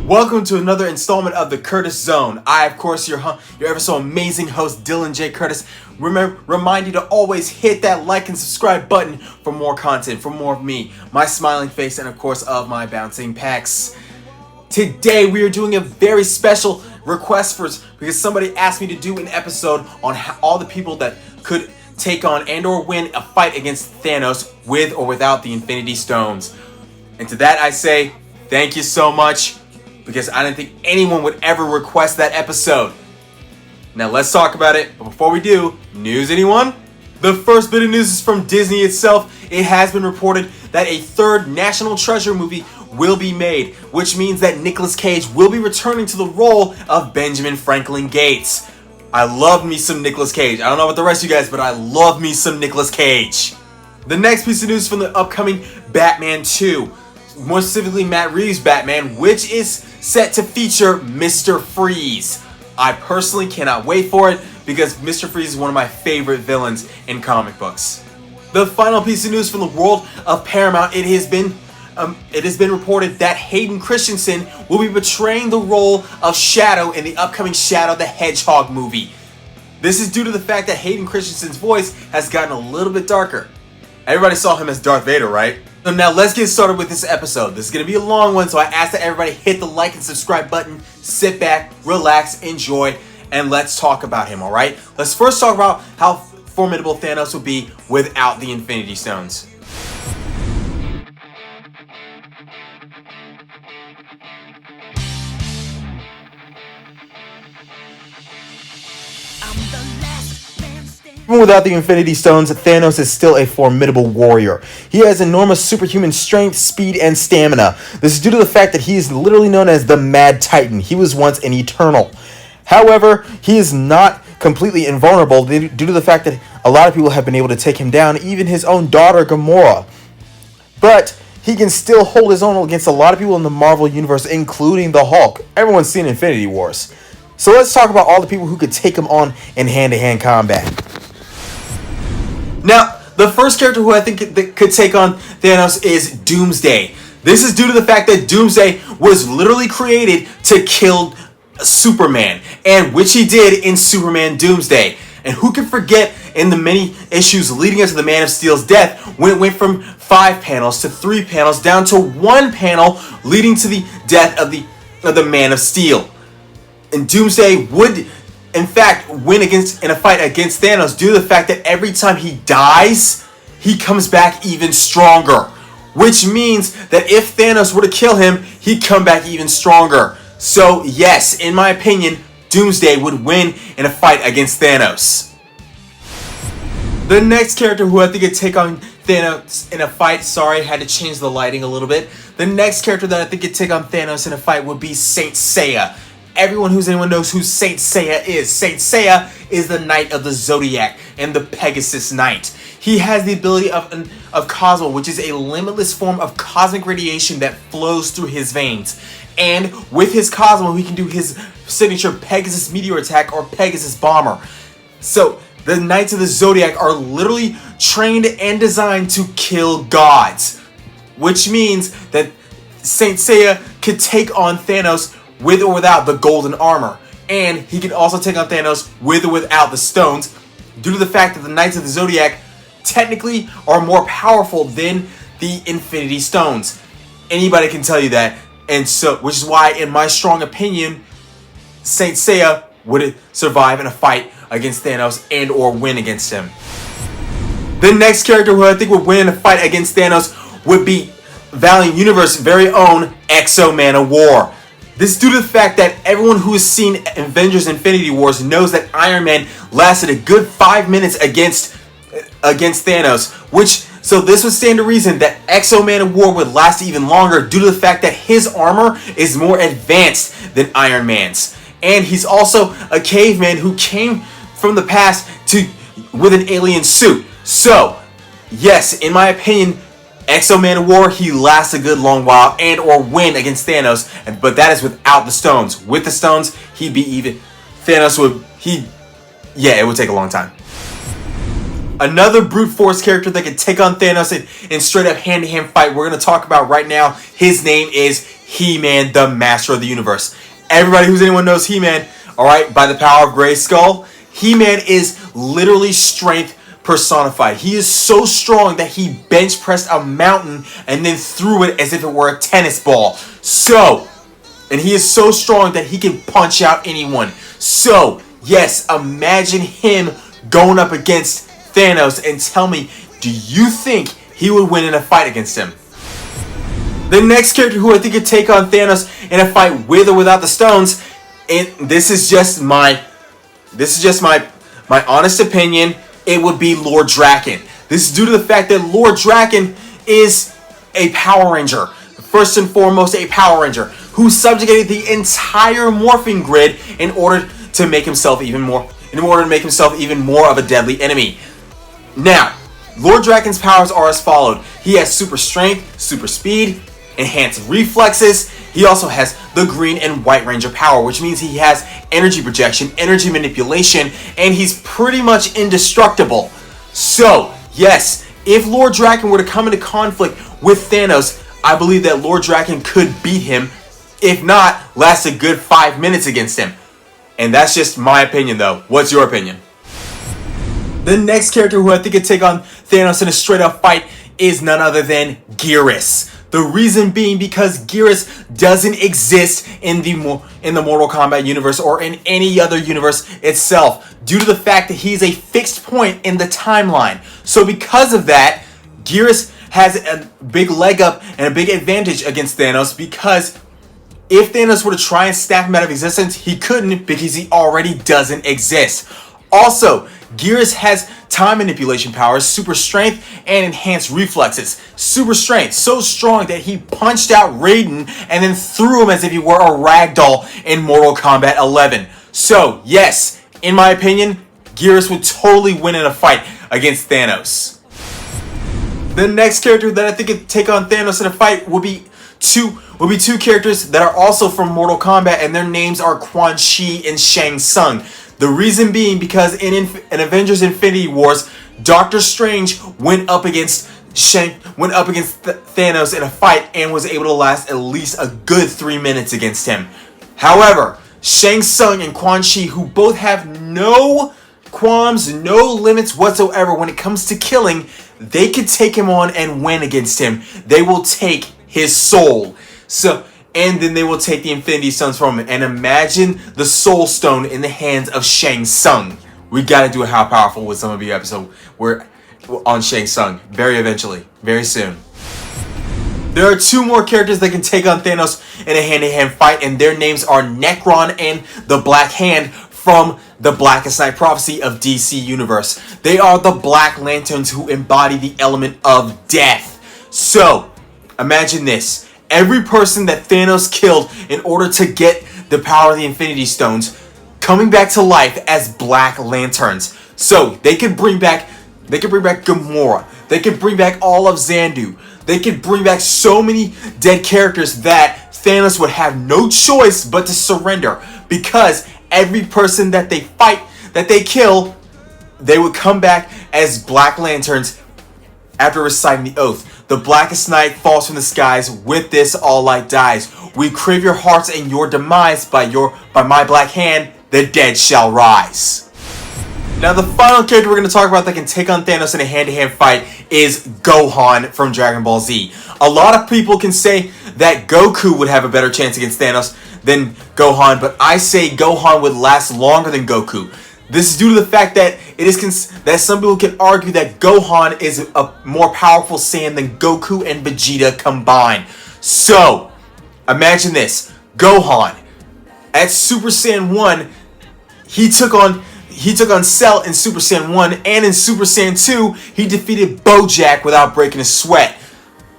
Welcome to another installment of the Curtis Zone. I, of course, your ever so amazing host, Dylan J. Curtis. Remind you to always hit that like and subscribe button for more content, for more of me, my smiling face, and of course of my bouncing pecs. Today we are doing a very special request because somebody asked me to do an episode on all the people that could take on and or win a fight against Thanos with or without the Infinity Stones. And to that I say, thank you so much, because I didn't think anyone would ever request that episode. Now let's talk about it, but before we do, news anyone? The first bit of news is from Disney itself. It has been reported that a third National Treasure movie will be made, which means that Nicolas Cage will be returning to the role of Benjamin Franklin Gates. I love me some Nicolas Cage. I don't know about the rest of you guys, but I love me some Nicolas Cage. The next piece of news from the upcoming Batman 2. More specifically, Matt Reeves' Batman, which is set to feature Mr. Freeze. I personally cannot wait for it because Mr. Freeze is one of my favorite villains in comic books. The final piece of news from the world of Paramount, it has been reported that Hayden Christensen will be portraying the role of Shadow in the upcoming Shadow the Hedgehog movie. This is due to the fact that Hayden Christensen's voice has gotten a little bit darker. Everybody saw him as Darth Vader, right? So now let's get started with this episode. This is going to be a long one, so I ask that everybody hit the like and subscribe button, sit back, relax, enjoy, and let's talk about him, alright? Let's first talk about how formidable Thanos would be without the Infinity Stones. Even without the Infinity Stones, Thanos is still a formidable warrior. He has enormous superhuman strength, speed, and stamina. This is due to the fact that he is literally known as the Mad Titan. He was once an Eternal. However, he is not completely invulnerable due to the fact that a lot of people have been able to take him down, even his own daughter, Gamora. But he can still hold his own against a lot of people in the Marvel Universe, including the Hulk. Everyone's seen Infinity Wars. So let's talk about all the people who could take him on in hand-to-hand combat. Now, the first character who I think could take on Thanos is Doomsday. This is due to the fact that Doomsday was literally created to kill Superman, and which he did in Superman Doomsday. And who can forget in the many issues leading up to the Man of Steel's death, when it went from 5 panels to 3 panels down to 1 panel, leading to the death of the Man of Steel. And Doomsday would, in fact, win in a fight against Thanos due to the fact that every time he dies, he comes back even stronger. Which means that if Thanos were to kill him, he'd come back even stronger. So yes, in my opinion, Doomsday would win in a fight against Thanos. The next character who I think could take on Thanos in a fight, sorry, I had to change the lighting a little bit. The next character that I think could take on Thanos in a fight would be Saint Seiya. Anyone knows who Saint Seiya is. Saint Seiya is the Knight of the Zodiac and the Pegasus Knight. He has the ability of Cosmo, which is a limitless form of cosmic radiation that flows through his veins. And with his Cosmo, he can do his signature Pegasus Meteor Attack or Pegasus Bomber. So the Knights of the Zodiac are literally trained and designed to kill gods. Which means that Saint Seiya could take on Thanos with or without the golden armor. And he can also take on Thanos with or without the stones, due to the fact that the Knights of the Zodiac technically are more powerful than the Infinity Stones. Anybody can tell you that. And so, which is why, in my strong opinion, Saint Seiya would survive in a fight against Thanos and or win against him. The next character who I think would win in a fight against Thanos would be Valiant Universe's very own X-O-Man of War. This is due to the fact that everyone who has seen Avengers Infinity Wars knows that Iron Man lasted a good 5 minutes against Thanos, so this would stand to reason that X-O-Man of War would last even longer due to the fact that his armor is more advanced than Iron Man's. And he's also a caveman who came from the past with an alien suit. So, yes, in my opinion, X-O-Man of War, he lasts a good long while and or win against Thanos, but that is without the stones. With the stones, he'd be even. Thanos would, it would take a long time. Another brute force character that can take on Thanos in straight up hand-to-hand fight we're going to talk about right now. His name is He-Man, the Master of the Universe. Everybody who's anyone knows He-Man, alright, by the power of Grayskull. He-Man is literally strength personified. He is so strong that he bench pressed a mountain and then threw it as if it were a tennis ball. And he is so strong that he can punch out anyone. So, yes, imagine him going up against Thanos and tell me, do you think he would win in a fight against him? The next character who I think could take on Thanos in a fight with or without the stones, and this is just my honest opinion, it would be Lord Draken. This is due to the fact that Lord Draken is a Power Ranger. First and foremost, a Power Ranger who subjugated the entire morphing grid in order to make himself even more of a deadly enemy. Now, Lord Draken's powers are as followed. He has super strength, super speed, enhanced reflexes. He also has the Green and White Ranger power, which means he has energy projection, energy manipulation, and he's pretty much indestructible. So, yes, if Lord Draken were to come into conflict with Thanos, I believe that Lord Draken could beat him, if not, last a good 5 minutes against him. And that's just my opinion, though. What's your opinion? The next character who I think could take on Thanos in a straight-up fight is none other than Geras. The reason being because Geras doesn't exist in the Mortal Kombat universe or in any other universe itself, due to the fact that he's a fixed point in the timeline. So because of that, Geras has a big leg up and a big advantage against Thanos, because if Thanos were to try and snap him out of existence, he couldn't, because he already doesn't exist. Also, Geras has time manipulation powers, super strength, and enhanced reflexes. Super strength, so strong that he punched out Raiden and then threw him as if he were a ragdoll in Mortal Kombat 11. So, yes, in my opinion, Geras would totally win in a fight against Thanos. The next character that I think could take on Thanos in a fight will be two characters that are also from Mortal Kombat, and their names are Quan Chi and Shang Tsung. The reason being because in Avengers Infinity Wars, Doctor Strange went up against Thanos in a fight and was able to last at least a good 3 minutes against him. However, Shang Tsung and Quan Chi, who both have no qualms, no limits whatsoever when it comes to killing, they could take him on and win against him. They will take his soul. And then they will take the Infinity Stones from him. And imagine the Soul Stone in the hands of Shang Tsung. We gotta do a How Powerful with some of the episode. We're on Shang Tsung. Very soon. There are two more characters that can take on Thanos in a hand-to-hand fight, and their names are Necron and the Black Hand from the Blackest Night Prophecy of DC Universe. They are the Black Lanterns who embody the element of death. So, imagine this. Every person that Thanos killed in order to get the power of the Infinity Stones coming back to life as Black Lanterns. So they could bring back Gamora. They could bring back all of Xandu. They could bring back so many dead characters that Thanos would have no choice but to surrender, because every person that they fight, that they kill, they would come back as Black Lanterns after reciting the oath. The blackest night falls from the skies. With this, all light dies. We crave your hearts and your demise. By my black hand, the dead shall rise. Now, the final character we're going to talk about that can take on Thanos in a hand-to-hand fight is Gohan from Dragon Ball Z. A lot of people can say that Goku would have a better chance against Thanos than Gohan, but I say Gohan would last longer than Goku. This is due to the fact that that some people can argue that Gohan is a more powerful Saiyan than Goku and Vegeta combined. So, imagine this. Gohan, at Super Saiyan 1, he took on Cell in Super Saiyan 1, and in Super Saiyan 2, he defeated Bojack without breaking a sweat.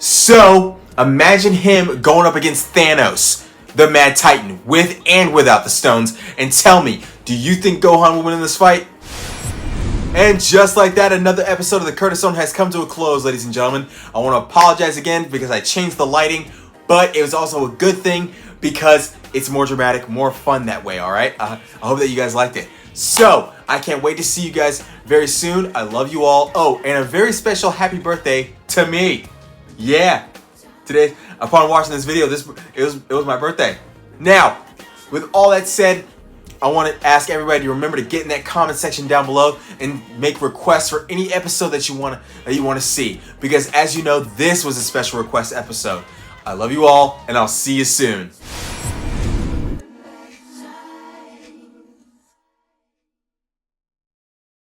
So, imagine him going up against Thanos, the Mad Titan, with and without the stones, and tell me, do you think Gohan will win in this fight? And just like that, another episode of the Curtis Zone has come to a close, ladies and gentlemen. I want to apologize again because I changed the lighting, but it was also a good thing because it's more dramatic, more fun that way, alright? I hope that you guys liked it. So, I can't wait to see you guys very soon. I love you all. Oh, and a very special happy birthday to me. Yeah. Today, upon watching this video, it was my birthday. Now, with all that said, I want to ask everybody to remember to get in that comment section down below and make requests for any episode that you want to see. Because as you know, this was a special request episode. I love you all, and I'll see you soon.